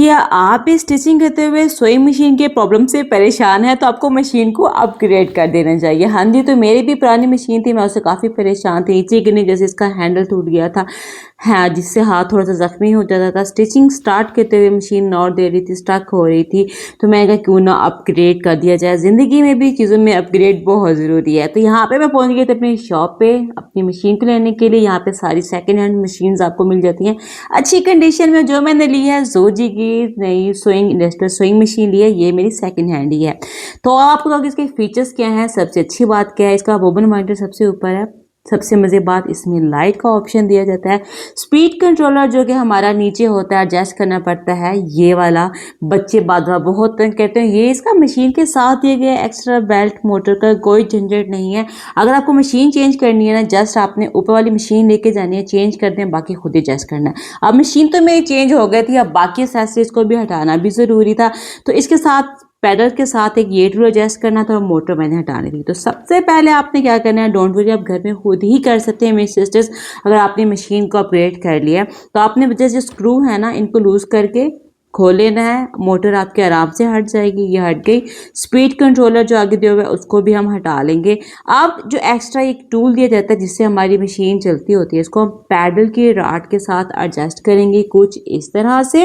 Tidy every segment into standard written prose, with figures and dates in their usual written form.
क्या आप भी स्टिचिंग करते हुए सोइंग मशीन के प्रॉब्लम से परेशान हैं तो आपको मशीन को अपग्रेड कर देना चाहिए। हाँ जी, तो मेरी भी पुरानी मशीन थी, मैं उससे काफ़ी परेशान थी। नीचे गिरने जैसे इसका हैंडल टूट गया था, हाँ, जिससे हाथ थोड़ा सा ज़ख्मी हो जाता था। स्टिचिंग स्टार्ट करते हुए मशीन नॉट दे रही थी, स्टक हो रही थी। तो मैंने कहा क्यों ना अपग्रेड कर दिया जाए। ज़िंदगी में भी चीज़ों में अपग्रेड बहुत ज़रूरी है। तो यहाँ पे मैं पहुँच गई थी अपनी शॉप पे अपनी मशीन को लेने के लिए। यहाँ पे सारी सेकेंड हैंड मशीन्स आपको मिल जाती हैं अच्छी कंडीशन में। जो मैंने ली है जोजी की नई सोइंग इंडस्ट्रियल सोइंग मशीन ली है, ये मेरी सेकंड हैंड ही है। तो आपको कहोगे इसके फीचर्स क्या हैं, सबसे अच्छी बात क्या है, इसका बोबन मॉनिटर सबसे ऊपर है। सबसे मज़े बात इसमें लाइट का ऑप्शन दिया जाता है। स्पीड कंट्रोलर जो कि हमारा नीचे होता है, एडजस्ट करना पड़ता है, ये वाला। बच्चे बाधा बहुत कहते हैं ये इसका मशीन के साथ दिए गए एक्स्ट्रा बेल्ट मोटर का कोई झंझट नहीं है। अगर आपको मशीन चेंज करनी है ना, जस्ट आपने ऊपर वाली मशीन लेके जानी है, चेंज कर दें, बाकी खुद ही एडजस्ट करना है। अब मशीन तो मेरी चेंज हो गई थी, अब बाकी एक्सेसरीज को भी हटाना भी ज़रूरी था। तो इसके साथ पैडल के साथ एक ये टूल एडजस्ट करना था और मोटर मैंने हटानी थी। तो सबसे पहले आपने क्या करना है, डोंट वरी, आप घर में खुद ही कर सकते हैं मेरे सिस्टर्स। अगर आपने मशीन को अपग्रेड कर लिया तो आपने जैसे स्क्रू है ना, इनको लूज करके खोल लेना है, मोटर आपके आराम से हट जाएगी। ये हट गई। स्पीड कंट्रोलर जो आगे दिया हुआ है उसको भी हम हटा लेंगे। अब जो एक्स्ट्रा एक टूल दिया जाता है जिससे हमारी मशीन चलती होती है, इसको हम पैडल के राड के साथ एडजस्ट करेंगे कुछ इस तरह से,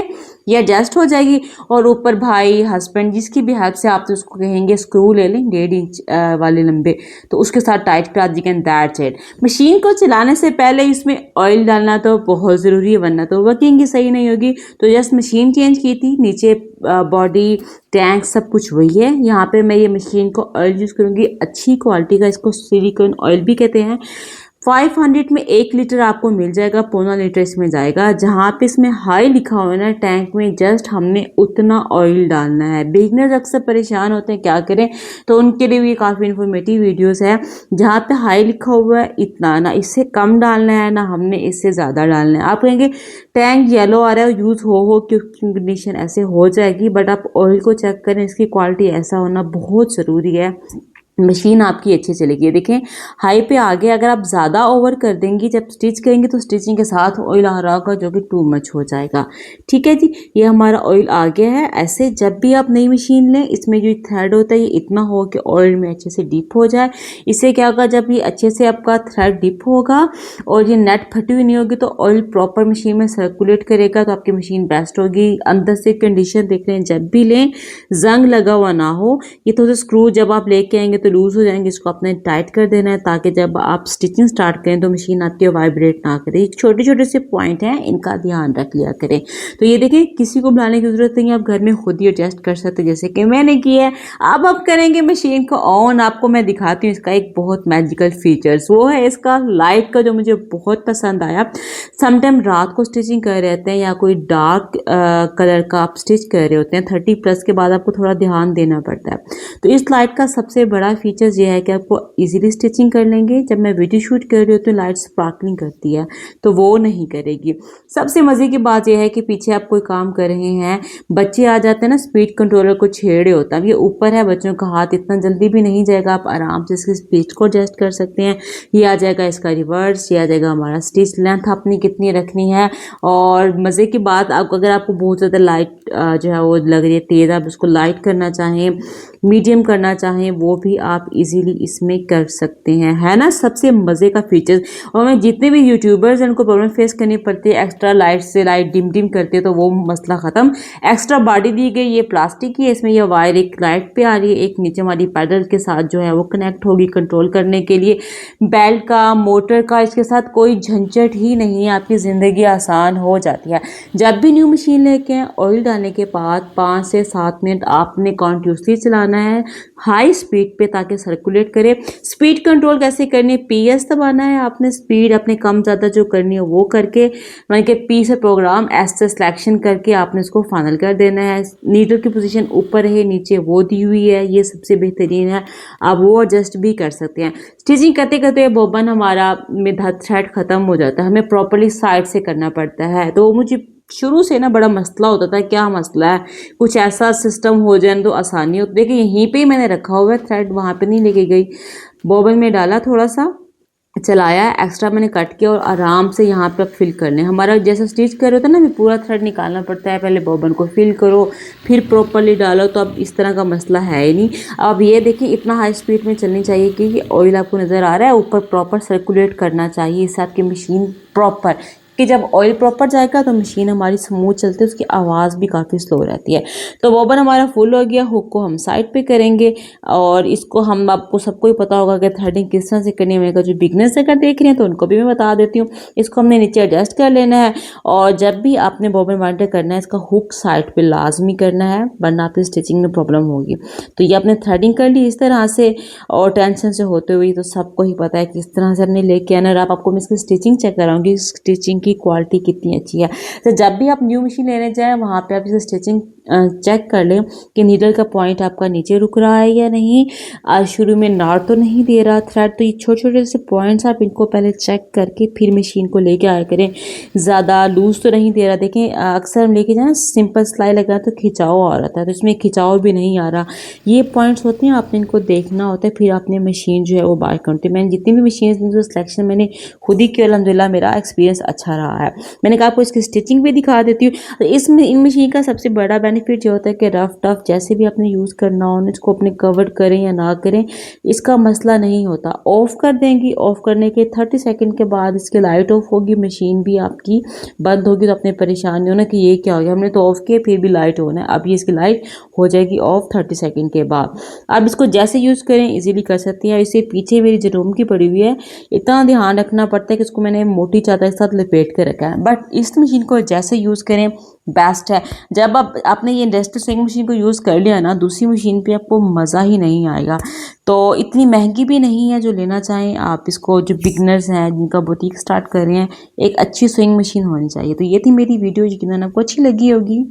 ये एडजस्ट हो जाएगी। और ऊपर भाई हस्बैंड जिसकी भी हेल्प से आप तो उसको कहेंगे स्क्रू ले लें 1.5 इंच वाले लंबे, तो उसके साथ टाइट करा दीजिए। That's it. मशीन को चलाने से पहले इसमें ऑयल डालना तो बहुत ज़रूरी है, वरना तो वर्किंग ही सही नहीं होगी। तो जस्ट मशीन चेंज की थी, नीचे बॉडी टैंक सब कुछ वही है। यहाँ पे मैं ये मशीन को ऑयल यूज़ करूँगी अच्छी क्वालिटी का, इसको सिलिकॉन ऑयल भी कहते हैं। 500 में 1 लीटर आपको मिल जाएगा, 1.25 लीटर इसमें जाएगा। जहाँ पे इसमें हाई लिखा हुआ है ना टैंक में, जस्ट हमने उतना ऑयल डालना है। बिगनर्स अक्सर परेशान होते हैं क्या करें, तो उनके लिए भी काफ़ी इन्फॉर्मेटिव वीडियोस है। जहाँ पे हाई लिखा हुआ है इतना, ना इससे कम डालना है ना हमने इससे ज़्यादा डालना है। आप कहेंगे टैंक येलो आ रहा है, यूज़ हो क्योंकि कंडीशन ऐसे हो जाएगी, बट आप ऑयल को चेक करें, इसकी क्वालिटी ऐसा होना बहुत ज़रूरी है, मशीन आपकी अच्छी चलेगी। देखें हाई पे आ गया, अगर आप ज़्यादा ओवर कर देंगी जब स्टिच करेंगे तो स्टिचिंग के साथ ऑयल आ रहा होगा जो कि टू मच हो जाएगा। ठीक है जी, ये हमारा ऑयल आ गया है। ऐसे जब भी आप नई मशीन लें, इसमें जो थ्रेड होता है ये इतना हो कि ऑयल में अच्छे से डिप हो जाए। इससे क्या होगा, जब ये अच्छे से आपका थ्रेड डिप होगा और ये नेट फटी हुई नहीं होगी तो ऑयल प्रॉपर मशीन में सर्कुलेट करेगा, तो आपकी मशीन बेस्ट होगी। अंदर से कंडीशन देख लें, जब भी लें जंग लगा हुआ ना हो। ये थोड़े स्क्रू जब आप लेके आएंगे तो लूज हो जाएंगे, इसको आपने टाइट कर देना है ताकि जब आप स्टिचिंग स्टार्ट करें तो मशीन आपकी वाइब्रेट ना करे। छोटे छोटे से पॉइंट हैं, इनका ध्यान रख लिया करें। तो ये देखें किसी को बुलाने की जरूरत नहीं है, आप घर में खुद ही एडजस्ट कर सकते हैं जैसे कि मैंने किया है। अब आप करेंगे मशीन को ऑन, आपको मैं दिखाती हूँ इसका एक बहुत मैजिकल फीचर्स, वो है इसका लाइट का, जो मुझे बहुत पसंद आया। समटाइम रात को स्टिचिंग कर रहे होते हैं या कोई डार्क कलर का आप स्टिच कर रहे होते हैं, 30+ के बाद आपको थोड़ा ध्यान देना पड़ता है। तो इस लाइट का सबसे बड़ा फीचर्स ये है कि आपको इजीली स्टिचिंग कर लेंगे। जब मैं वीडियो शूट कर रही हूँ तो लाइट स्पार्कलिंग करती है, तो वो नहीं करेगी। सबसे मज़े की बात यह है कि पीछे आप कोई काम कर रहे हैं, बच्चे आ जाते हैं ना, स्पीड कंट्रोलर को छेड़े होता है, ये ऊपर है, बच्चों का हाथ इतना जल्दी भी नहीं जाएगा, आप आराम से इसकी स्पीड को एडजस्ट कर सकते हैं। ये आ जाएगा इसका रिवर्स, ये आ जाएगा हमारा स्टिच लेंथ अपनी कितनी रखनी है। और मज़े की बात, अगर आपको बहुत ज़्यादा लाइट जो है वो लग रही है तेज़, आप उसको लाइट करना चाहें, मीडियम करना चाहें, वो भी आप इजीली इसमें कर सकते हैं, है ना। सबसे मज़े का फीचर्स। और मैं जितने भी यूट्यूबर्स हैं उनको प्रॉब्लम फेस करनी पड़ती है, एक्स्ट्रा लाइट से लाइट डिम करते हैं, तो वो मसला ख़त्म। एक्स्ट्रा बॉडी दी गई, ये प्लास्टिक की है, इसमें ये वायर एक लाइट पे आ रही है, एक नीचे हमारी पैडल के साथ जो है वो कनेक्ट होगी कंट्रोल करने के लिए। बेल्ट का, मोटर का, इसके साथ कोई झंझट ही नहीं है, आपकी ज़िंदगी आसान हो जाती है। जब भी न्यू मशीन लेके आए, ऑयल डालने के बाद 5 से 7 मिनट आपने कॉन्टिन्यूसली चलाना है हाई स्पीड पे ताकि सर्कुलेट करे। स्पीड कंट्रोल कैसे करनी, PS दबाना है आपने, स्पीड अपने कम ज़्यादा जो करनी है वो करके, मतलब कि P से प्रोग्राम, S से सिलेक्शन करके आपने इसको फाइनल कर देना है। नीडल की पोजीशन ऊपर है नीचे वो दी हुई है, ये सबसे बेहतरीन है, आप वो एडजस्ट भी कर सकते हैं। स्टिचिंग करते करते बोबन हमारा में थ्रेड ख़त्म हो जाता है, हमें प्रॉपरली साइड से करना पड़ता है। तो मुझे शुरू से ना बड़ा मसला होता था, क्या मसला है, कुछ ऐसा सिस्टम हो जाए तो आसानी होती। देखिए यहीं पे ही मैंने रखा हुआ है थ्रेड, वहाँ पे नहीं लेके गई, बोबन में डाला थोड़ा सा चलाया, एक्स्ट्रा मैंने कट किया और आराम से यहाँ पे आप फिल करने हमारा जैसा स्टिच कर रहे होता है ना, अभी पूरा थ्रेड निकालना पड़ता है, पहले बॉबन को फिल करो फिर प्रॉपरली डालो, तो अब इस तरह का मसला है ही नहीं। अब ये देखिए इतना हाई स्पीड में चलनी चाहिए कि ऑयल आपको नज़र आ रहा है ऊपर प्रॉपर सर्कुलेट करना चाहिए, इससे आपकी मशीन प्रॉपर कि जब ऑयल प्रॉपर जाएगा तो मशीन हमारी स्मूथ चलती है, उसकी आवाज़ भी काफ़ी स्लो रहती है। तो बॉबन हमारा फुल हो गया, हुक को हम साइड पे करेंगे और इसको हम आपको सबको ही पता होगा कि थ्रेडिंग किस तरह से करनी है। मेरे को जो बिगनर्स अगर देख रहे हैं तो उनको भी मैं बता देती हूँ। इसको हमने नीचे एडजस्ट कर लेना है और जब भी आपने बॉबन वाइंडर करना है इसका हुक साइड पे लाजमी करना है, वरना आपकी स्टिचिंग में प्रॉब्लम होगी। तो ये आपने थ्रेडिंग कर ली इस तरह से और टेंशन से होते हुए, तो सबको ही पता है किस तरह से हमने लेके आना। और आपको मैं इसकी स्टिचिंग चेक कराऊंगी, स्टिचिंग की क्वालिटी कितनी अच्छी है। तो जब भी आप न्यू मशीन लेने जाएं वहाँ पे आप इसे स्टिचिंग चेक कर लें कि नीडल का पॉइंट आपका नीचे रुक रहा है या नहीं, शुरू में नाड़ तो नहीं दे रहा थ्रेड। तो ये छोटे छोटे से पॉइंट्स आप इनको पहले चेक करके फिर मशीन को लेके आया करें। ज़्यादा लूज़ तो नहीं दे रहा, देखें अक्सर हम लेके जाएँ सिंपल सिलाई लगा तो खिंचाव आ रहा था, तो इसमें खिंचाव भी नहीं आ रहा। ये पॉइंट्स होते हैं आपने इनको देखना होता है, फिर आपने मशीन जो है वो बाय करती है। मैंने जितनी भी मशीन जो सिलेक्शन मैंने खुद ही किया, अल्हम्दुलिल्लाह मेरा एक्सपीरियंस अच्छा रहा है। मैंने कहा आपको इसकी स्टिचिंग भी दिखा देती हूँ। तो इसमें इन मशीन का सबसे बड़ा बेनिफिट ये होता है कि रफ टफ जैसे भी आपने यूज़ करना हो, इसको अपने कवर करें या ना करें इसका मसला नहीं होता। ऑफ़ कर देंगी, ऑफ़ करने के 30 सेकंड के बाद इसकी लाइट ऑफ होगी, मशीन भी आपकी बंद होगी। तो अपने परेशान नहीं होना कि ये क्या हो गया, हमने तो ऑफ़ किया फिर भी लाइट ऑन है। अब ये इसकी लाइट हो जाएगी ऑफ 30 सेकंड के बाद। अब इसको जैसे यूज़ करें इजीली कर सकती हैं। इससे पीछे मेरी जरूम की पड़ी हुई है, इतना ध्यान रखना पड़ता है कि इसको मैंने मोटी चादर के साथ लपेट के रखा है। बट इस मशीन को जैसे यूज़ करें बेस्ट है। जब आपने ये इंडस्ट्रियल स्विंग मशीन को यूज़ कर लिया ना, दूसरी मशीन पे आपको मज़ा ही नहीं आएगा। तो इतनी महंगी भी नहीं है, जो लेना चाहें आप इसको, जो बिगनर्स हैं जिनका बुटीक स्टार्ट कर रहे हैं, एक अच्छी स्विंग मशीन होनी चाहिए। तो ये थी मेरी वीडियो, यकीनन आपको अच्छी लगी होगी।